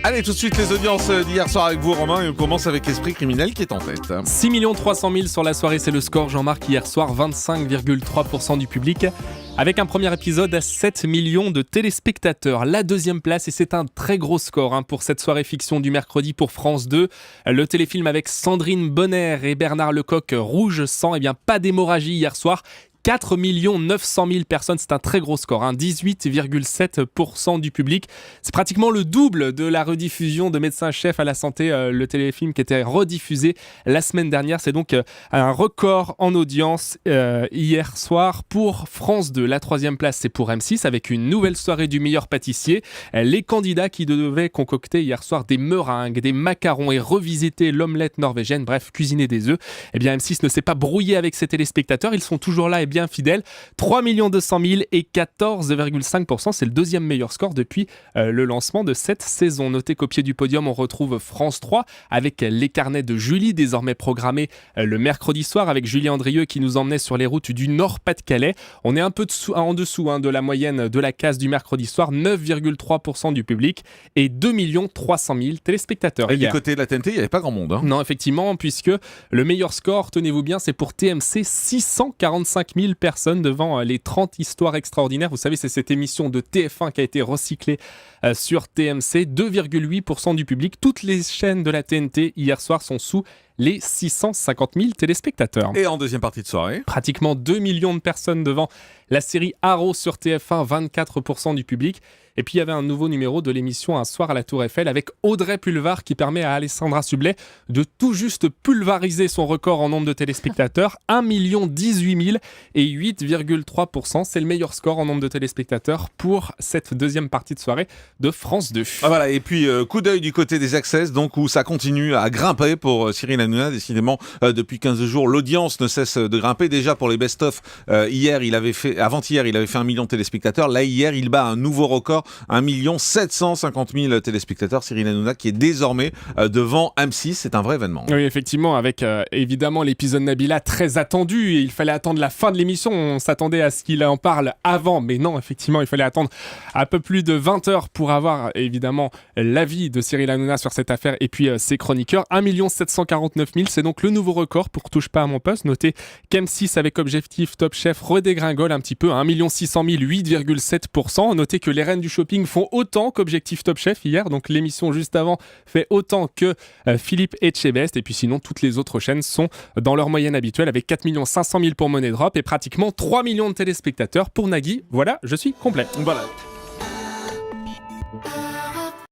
Allez, tout de suite les audiences d'hier soir avec vous, Romain, et on commence avec Esprit criminel qui est en tête. 6 300 000 sur la soirée, c'est le score, Jean-Marc, hier soir, 25,3% du public. Avec un premier épisode à 7 millions de téléspectateurs. La deuxième place, et c'est un très gros score pour cette soirée fiction du mercredi pour France 2. Le téléfilm avec Sandrine Bonner et Bernard Lecoq, Rouge Sang, pas d'hémorragie hier soir. 4 900 000 personnes, c'est un très gros score, 18,7% du public. C'est pratiquement le double de la rediffusion de Médecin-chef à la santé, le téléfilm qui était rediffusé la semaine dernière. C'est donc un record en audience hier soir pour France 2. La troisième place, c'est pour M6 avec une nouvelle soirée du meilleur pâtissier. Les candidats qui devaient concocter hier soir des meringues, des macarons et revisiter l'omelette norvégienne, bref, cuisiner des œufs. M6 ne s'est pas brouillé avec ses téléspectateurs, ils sont toujours là et bien fidèles. 3 200 000 et 14,5%, c'est le deuxième meilleur score depuis le lancement de cette saison. Notez qu'au pied du podium, on retrouve France 3 avec Les Carnets de Julie, désormais programmé le mercredi soir avec Julie Andrieux qui nous emmenait sur les routes du Nord-Pas-de-Calais. On est un peu en dessous de la moyenne de la case du mercredi soir, 9,3% du public et 2 300 000 téléspectateurs. Et du côté de la TNT, il n'y avait pas grand monde. Non, effectivement, puisque le meilleur score, tenez-vous bien, c'est pour TMC, 645 000 personnes devant les 30 histoires extraordinaires. Vous savez, c'est cette émission de TF1 qui a été recyclée sur TMC. 2,8% du public. Toutes les chaînes de la TNT hier soir sont sous les 650 000 téléspectateurs. Et en deuxième partie de soirée, pratiquement 2 millions de personnes devant la série Arrow sur TF1, 24% du public. Et puis il y avait un nouveau numéro de l'émission Un soir à la Tour Eiffel avec Audrey Pulvar qui permet à Alessandra Sublet de tout juste pulvariser son record en nombre de téléspectateurs. 1 018 000 et 8,3%. C'est le meilleur score en nombre de téléspectateurs pour cette deuxième partie de soirée de France 2. Ah voilà, et puis coup d'œil du côté des Access, donc où ça continue à grimper pour Cyril Hanouna. Décidément, depuis 15 jours, l'audience ne cesse de grimper. Déjà pour les best-of, avant-hier, il avait fait 1 million de téléspectateurs. Là, hier, il bat un nouveau record. 1 750 000 téléspectateurs, Cyril Hanouna qui est désormais devant M6, c'est un vrai événement. Oui, effectivement, avec évidemment l'épisode Nabila très attendu, et il fallait attendre la fin de l'émission, on s'attendait à ce qu'il en parle avant, mais non, effectivement, il fallait attendre un peu plus de 20 heures pour avoir évidemment l'avis de Cyril Hanouna sur cette affaire et puis ses chroniqueurs. 1 749 000, c'est donc le nouveau record pour Touche pas à mon poste. Notez qu'M6 avec objectif Top Chef redégringole un petit peu, 1 600 000, 8,7%. Notez que les reines du shopping font autant qu'Objectif Top Chef hier, donc l'émission juste avant fait autant que Philippe Etchebest, et puis sinon toutes les autres chaînes sont dans leur moyenne habituelle avec 4 500 000 pour Money Drop et pratiquement 3 millions de téléspectateurs pour Nagui. Voilà, je suis complet. Voilà.